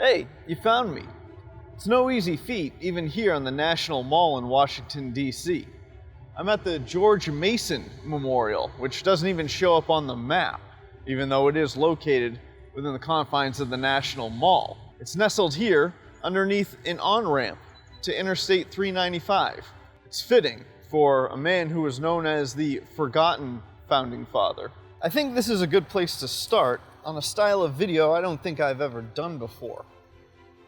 Hey, you found me. It's no easy feat, even here on the National Mall in Washington, D.C. I'm at the George Mason Memorial, which doesn't even show up on the map, even though it is located within the confines of the National Mall. It's nestled here underneath an on-ramp to Interstate 395. It's fitting for a man who was known as the forgotten founding father. I think this is a good place to start on a style of video I don't think I've ever done before.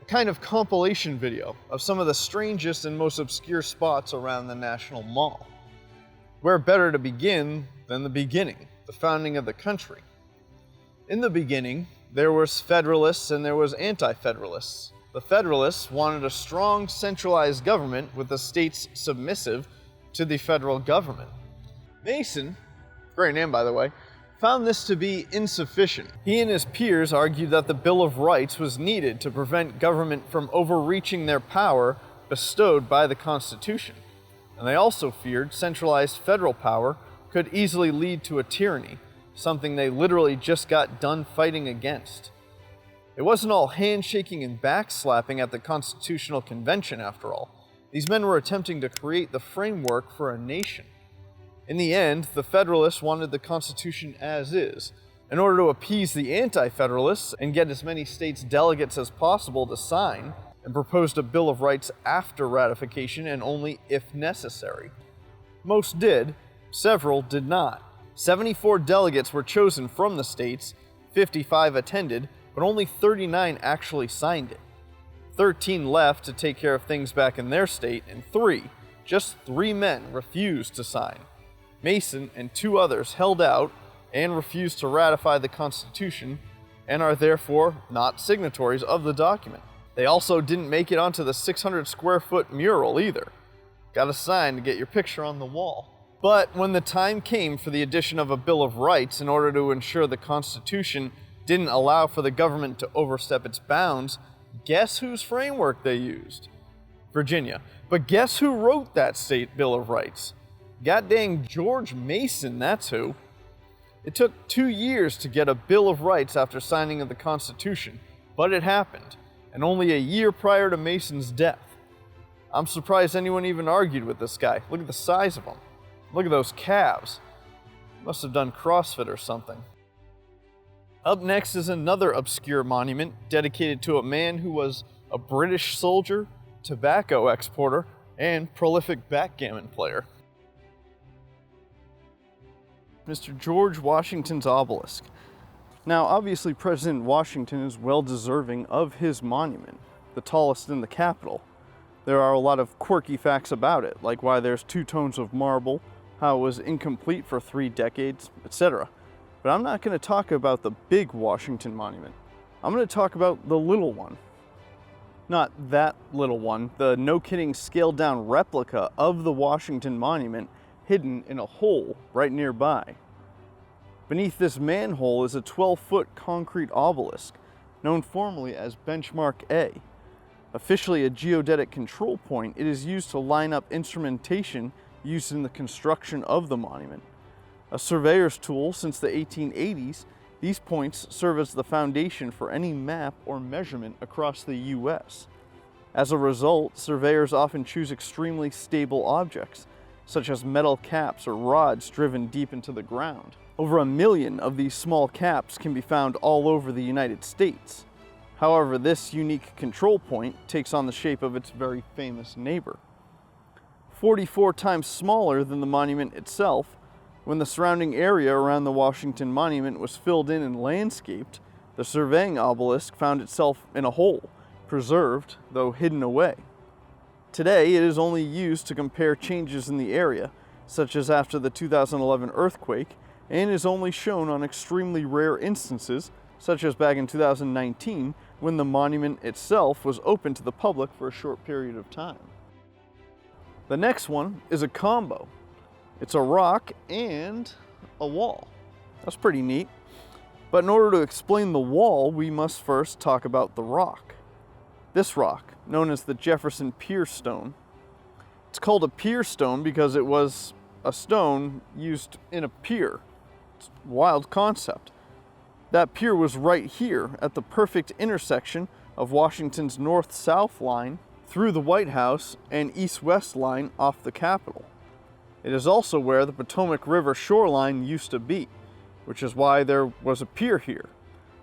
A kind of compilation video of some of the strangest and most obscure spots around the National Mall. Where better to begin than the beginning, the founding of the country. In the beginning, there was Federalists and there was Anti-Federalists. The Federalists wanted a strong, centralized government with the states submissive to the federal government. Mason, great name by the way, found this to be insufficient. He and his peers argued that the Bill of Rights was needed to prevent government from overreaching their power bestowed by the Constitution. And they also feared centralized federal power could easily lead to a tyranny, something they literally just got done fighting against. It wasn't all handshaking and backslapping at the Constitutional Convention, after all. These men were attempting to create the framework for a nation. In the end, the Federalists wanted the Constitution as is, in order to appease the Anti-Federalists and get as many states' delegates as possible to sign, and proposed a Bill of Rights after ratification and only if necessary. Most did, several did not. 74 delegates were chosen from the states, 55 attended, but only 39 actually signed it. 13 left to take care of things back in their state, and just three men refused to sign. Mason and two others held out and refused to ratify the Constitution and are therefore not signatories of the document. They also didn't make it onto the 600 square foot mural either. Got a sign to get your picture on the wall. But when the time came for the addition of a Bill of Rights in order to ensure the Constitution didn't allow for the government to overstep its bounds, guess whose framework they used? Virginia. But guess who wrote that state Bill of Rights? Goddamn George Mason, that's who. It took 2 years to get a Bill of Rights after signing of the Constitution, but it happened, and only a year prior to Mason's death. I'm surprised anyone even argued with this guy. Look at the size of him. Look at those calves. Must have done CrossFit or something. Up next is another obscure monument dedicated to a man who was a British soldier, tobacco exporter, and prolific backgammon player. Mr. George Washington's obelisk. Now, obviously, President Washington is well deserving of his monument, the tallest in the Capitol. There are a lot of quirky facts about it, like why there's 2 tones of marble, how it was incomplete for 3 decades, etc. But I'm not going to talk about the big Washington monument. I'm going to talk about the little one. Not that little one, the no-kidding scaled-down replica of the Washington monument hidden in a hole right nearby. Beneath this manhole is a 12-foot concrete obelisk, known formally as Benchmark A. Officially a geodetic control point, it is used to line up instrumentation used in the construction of the monument. A surveyor's tool since the 1880s, these points serve as the foundation for any map or measurement across the U.S. As a result, surveyors often choose extremely stable objects, such as metal caps or rods driven deep into the ground. Over 1 million of these small caps can be found all over the United States. However, this unique control point takes on the shape of its very famous neighbor. 44 times smaller than the monument itself, when the surrounding area around the Washington Monument was filled in and landscaped, the surveying obelisk found itself in a hole, preserved, though hidden away. Today, it is only used to compare changes in the area, such as after the 2011 earthquake, and is only shown on extremely rare instances, such as back in 2019, when the monument itself was open to the public for a short period of time. The next one is a combo. It's a rock and a wall. That's pretty neat. But in order to explain the wall, we must first talk about the rock. This rock, known as the Jefferson Pier Stone. It's called a pier stone because it was a stone used in a pier. It's a wild concept. That pier was right here at the perfect intersection of Washington's north-south line through the White House and east-west line off the Capitol. It is also where the Potomac River shoreline used to be, which is why there was a pier here.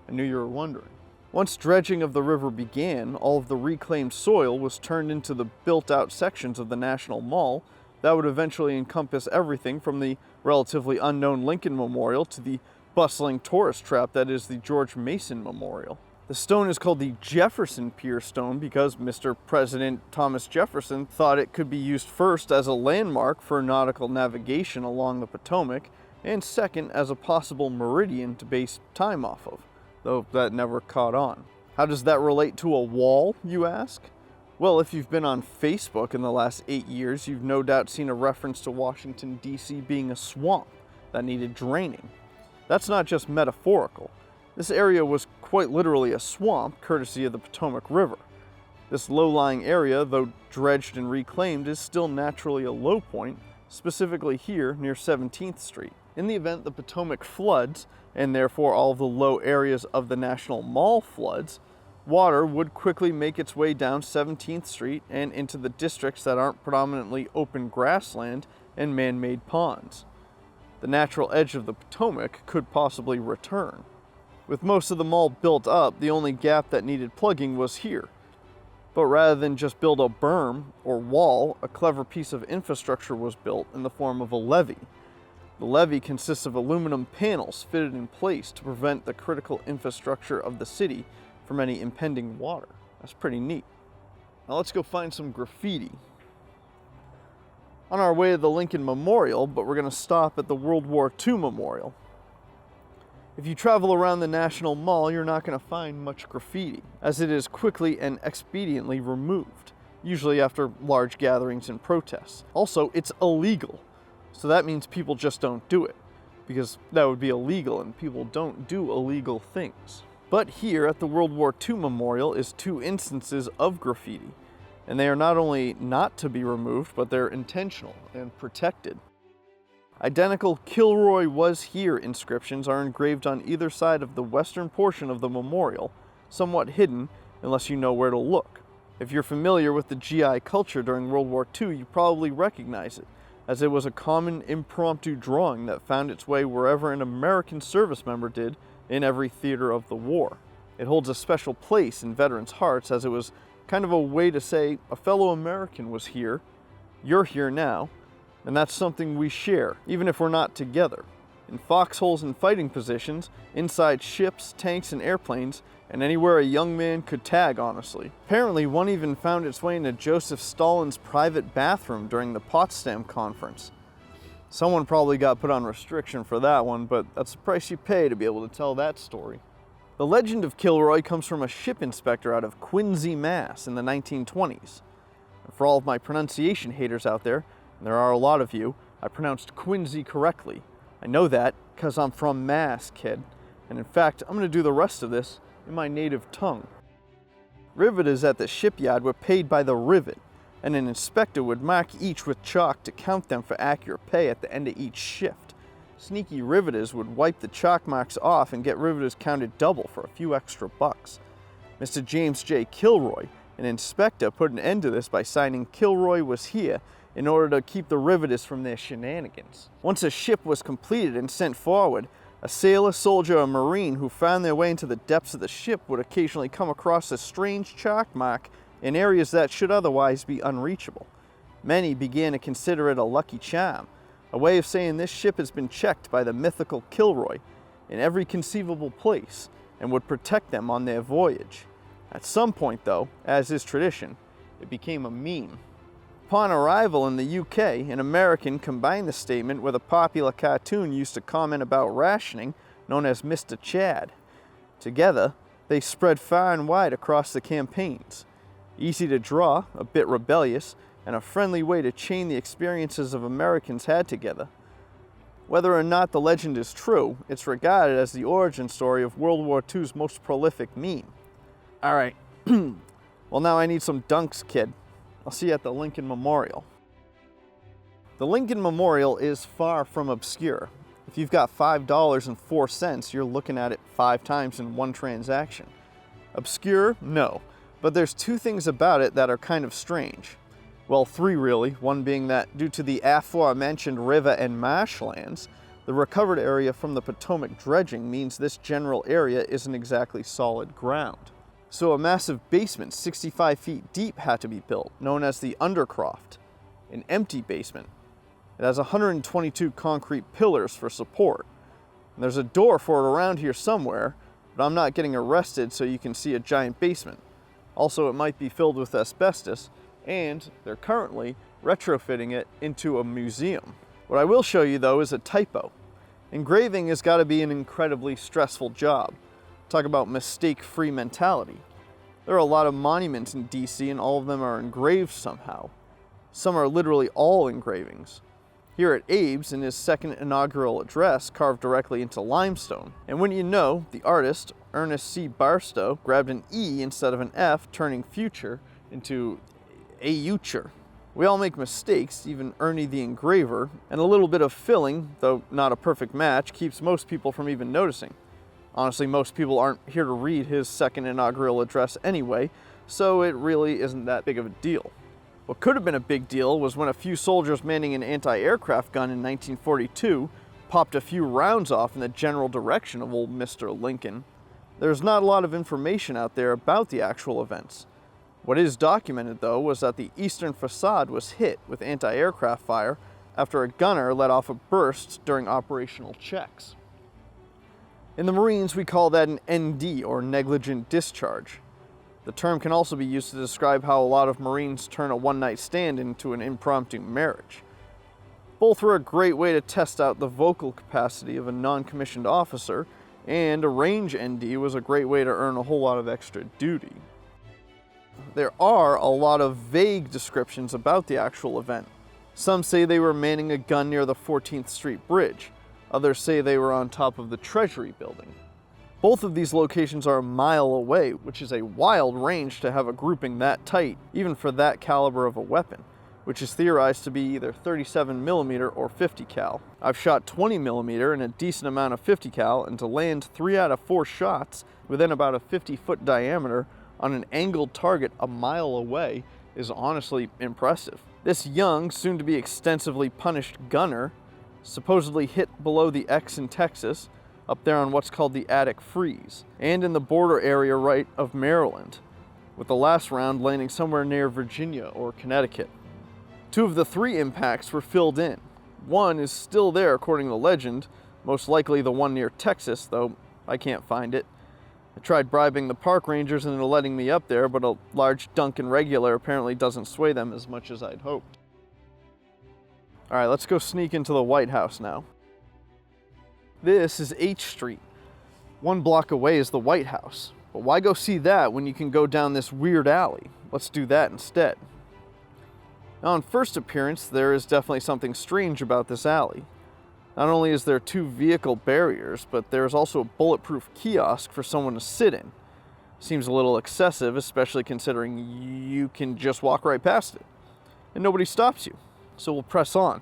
I knew you were wondering. Once dredging of the river began, all of the reclaimed soil was turned into the built-out sections of the National Mall that would eventually encompass everything from the relatively unknown Lincoln Memorial to the bustling tourist trap that is the George Mason Memorial. The stone is called the Jefferson Pier Stone because Mr. President Thomas Jefferson thought it could be used first as a landmark for nautical navigation along the Potomac, and second as a possible meridian to base time off of, though that never caught on. How does that relate to a wall, you ask? Well, if you've been on Facebook in the last 8 years, you've no doubt seen a reference to Washington, D.C. being a swamp that needed draining. That's not just metaphorical. This area was quite literally a swamp, courtesy of the Potomac River. This low-lying area, though dredged and reclaimed, is still naturally a low point, specifically here near 17th Street. In the event the Potomac floods, and therefore all of the low areas of the National Mall floods, water would quickly make its way down 17th Street and into the districts that aren't predominantly open grassland and man-made ponds. The natural edge of the Potomac could possibly return. With most of the mall built up, the only gap that needed plugging was here. But rather than just build a berm or wall, a clever piece of infrastructure was built in the form of a levee. The levee consists of aluminum panels fitted in place to prevent the critical infrastructure of the city from any impending water. That's pretty neat. Now let's go find some graffiti. On our way to the Lincoln Memorial, but we're going to stop at the World War II Memorial. If you travel around the National Mall, you're not going to find much graffiti, as it is quickly and expediently removed, usually after large gatherings and protests. Also, it's illegal, so that means people just don't do it, because that would be illegal and people don't do illegal things. But here at the World War II Memorial is 2 instances of graffiti, and they are not only not to be removed, but they're intentional and protected. Identical "Kilroy was here" inscriptions are engraved on either side of the western portion of the memorial, somewhat hidden unless you know where to look. If you're familiar with the GI culture during World War II, you probably recognize it, as it was a common impromptu drawing that found its way wherever an American service member did in every theater of the war. It holds a special place in veterans' hearts, as it was kind of a way to say a fellow American was here, you're here now, and that's something we share, even if we're not together. In foxholes and fighting positions, inside ships, tanks, and airplanes, and anywhere a young man could tag, honestly. Apparently, one even found its way into Joseph Stalin's private bathroom during the Potsdam Conference. Someone probably got put on restriction for that one, but that's the price you pay to be able to tell that story. The legend of Kilroy comes from a ship inspector out of Quincy, Mass. in the 1920s. And for all of my pronunciation haters out there, and there are a lot of you, I pronounced Quincy correctly. I know that because I'm from Mass, kid. And in fact, I'm going to do the rest of this in my native tongue. Riveters at the shipyard were paid by the rivet, and an inspector would mark each with chalk to count them for accurate pay at the end of each shift. Sneaky riveters would wipe the chalk marks off and get riveters counted double for a few extra bucks. Mr. James J. Kilroy, an inspector, put an end to this by signing "Kilroy was here" in order to keep the riveters from their shenanigans. Once a ship was completed and sent forward, a sailor, soldier, or marine who found their way into the depths of the ship would occasionally come across a strange chalk mark in areas that should otherwise be unreachable. Many began to consider it a lucky charm, a way of saying this ship has been checked by the mythical Kilroy in every conceivable place and would protect them on their voyage. At some point, though, as is tradition, it became a meme. Upon arrival in the UK, an American combined the statement with a popular cartoon used to comment about rationing known as Mr. Chad. Together, they spread far and wide across the campaigns. Easy to draw, a bit rebellious, and a friendly way to chain the experiences of Americans had together. Whether or not the legend is true, it's regarded as the origin story of World War II's most prolific meme. Alright, well now I need some dunks, kid. I'll see you at the Lincoln Memorial. The Lincoln Memorial is far from obscure. If you've got $5.04, you're looking at it 5 times in one transaction. Obscure? No. But there's two things about it that are kind of strange. Well, three really, one being that due to the aforementioned river and marshlands, the recovered area from the Potomac dredging means this general area isn't exactly solid ground. So a massive basement 65 feet deep had to be built, known as the Undercroft, an empty basement. It has 122 concrete pillars for support. And there's a door for it around here somewhere, but I'm not getting arrested so you can see a giant basement. Also, it might be filled with asbestos, and they're currently retrofitting it into a museum. What I will show you though is a typo. Engraving has got to be an incredibly stressful job. Talk about mistake-free mentality. There are a lot of monuments in DC and all of them are engraved somehow. Some are literally all engravings. Here at Abe's, in his second inaugural address, carved directly into limestone. And when you know, the artist, Ernest C. Barstow, grabbed an E instead of an F, turning future into a-uture. We all make mistakes, even Ernie the engraver, and a little bit of filling, though not a perfect match, keeps most people from even noticing. Honestly, most people aren't here to read his second inaugural address anyway, so it really isn't that big of a deal. What could have been a big deal was when a few soldiers manning an anti-aircraft gun in 1942 popped a few rounds off in the general direction of old Mr. Lincoln. There's not a lot of information out there about the actual events. What is documented, though, was that the eastern facade was hit with anti-aircraft fire after a gunner let off a burst during operational checks. In the Marines, we call that an ND, or negligent discharge. The term can also be used to describe how a lot of Marines turn a one-night stand into an impromptu marriage. Both were a great way to test out the vocal capacity of a non-commissioned officer, and a range ND was a great way to earn a whole lot of extra duty. There are a lot of vague descriptions about the actual event. Some say they were manning a gun near the 14th Street Bridge. Others say they were on top of the Treasury building. Both of these locations are a mile away, which is a wild range to have a grouping that tight, even for that caliber of a weapon, which is theorized to be either 37mm or 50 cal. I've shot 20mm and a decent amount of 50 cal, and to land 3 out of 4 shots within about a 50-foot diameter on an angled target a mile away is honestly impressive. This young, soon-to-be extensively punished gunner supposedly hit below the X in Texas, up there on what's called the Attic Freeze, and in the border area right of Maryland, with the last round landing somewhere near Virginia or Connecticut. 2 of the 3 impacts were filled in. One is still there according to legend, most likely the one near Texas, though I can't find it. I tried bribing the park rangers into letting me up there, but a large Dunkin' regular apparently doesn't sway them as much as I'd hoped. Alright, let's go sneak into the White House now. This is H Street. 1 block away is the White House. But why go see that when you can go down this weird alley? Let's do that instead. Now, on first appearance, there is definitely something strange about this alley. Not only is there 2 vehicle barriers, but there's also a bulletproof kiosk for someone to sit in. Seems a little excessive, especially considering you can just walk right past it, and nobody stops you. So we'll press on.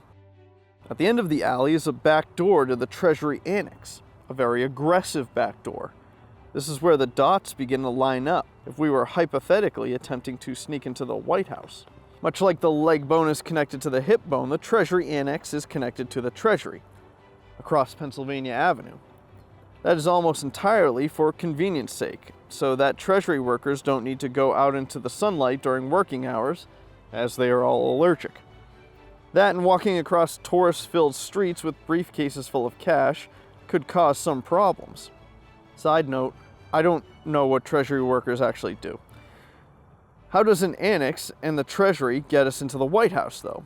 At the end of the alley is a back door to the Treasury Annex, a very aggressive back door. This is where the dots begin to line up if we were hypothetically attempting to sneak into the White House. Much like the leg bone is connected to the hip bone, the Treasury Annex is connected to the Treasury, across Pennsylvania Avenue. That is almost entirely for convenience sake, so that Treasury workers don't need to go out into the sunlight during working hours, as they are all allergic. That and walking across tourist-filled streets with briefcases full of cash could cause some problems. Side note, I don't know what Treasury workers actually do. How does an annex and the Treasury get us into the White House, though?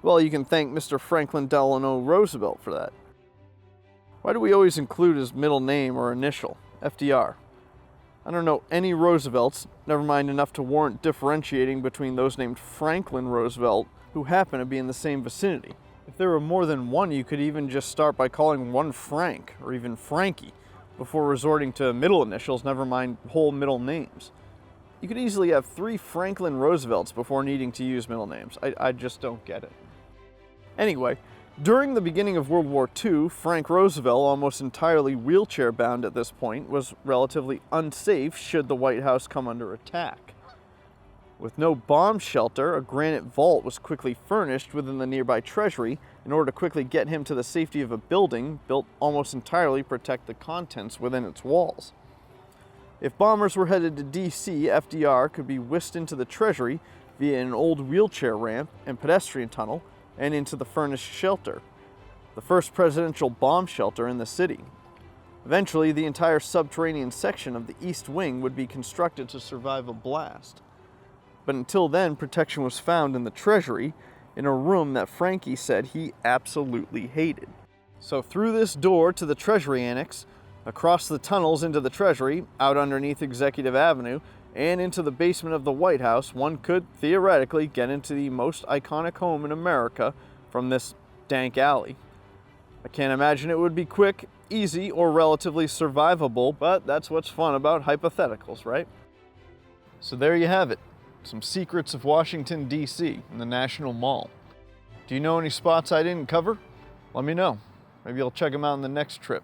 Well, you can thank Mr. Franklin Delano Roosevelt for that. Why do we always include his middle name or initial, FDR? I don't know any Roosevelts, never mind enough to warrant differentiating between those named Franklin Roosevelt who happen to be in the same vicinity. If there were more than one, you could even just start by calling one Frank, or even Frankie, before resorting to middle initials, never mind whole middle names. You could easily have 3 Franklin Roosevelts before needing to use middle names. I just don't get it. Anyway, during the beginning of World War II, Frank Roosevelt, almost entirely wheelchair-bound at this point, was relatively unsafe should the White House come under attack. With no bomb shelter, a granite vault was quickly furnished within the nearby treasury in order to quickly get him to the safety of a building built almost entirely to protect the contents within its walls. If bombers were headed to DC, FDR could be whisked into the treasury via an old wheelchair ramp and pedestrian tunnel and into the furnished shelter, the first presidential bomb shelter in the city. Eventually, the entire subterranean section of the East Wing would be constructed to survive a blast. But until then, protection was found in the treasury, in a room that Frankie said he absolutely hated. So through this door to the Treasury Annex, across the tunnels into the Treasury, out underneath Executive Avenue, and into the basement of the White House, one could theoretically get into the most iconic home in America from this dank alley. I can't imagine it would be quick, easy, or relatively survivable, but that's what's fun about hypotheticals, right? So there you have it. Some secrets of Washington, D.C. and the National Mall. Do you know any spots I didn't cover? Let me know. Maybe I'll check them out on the next trip.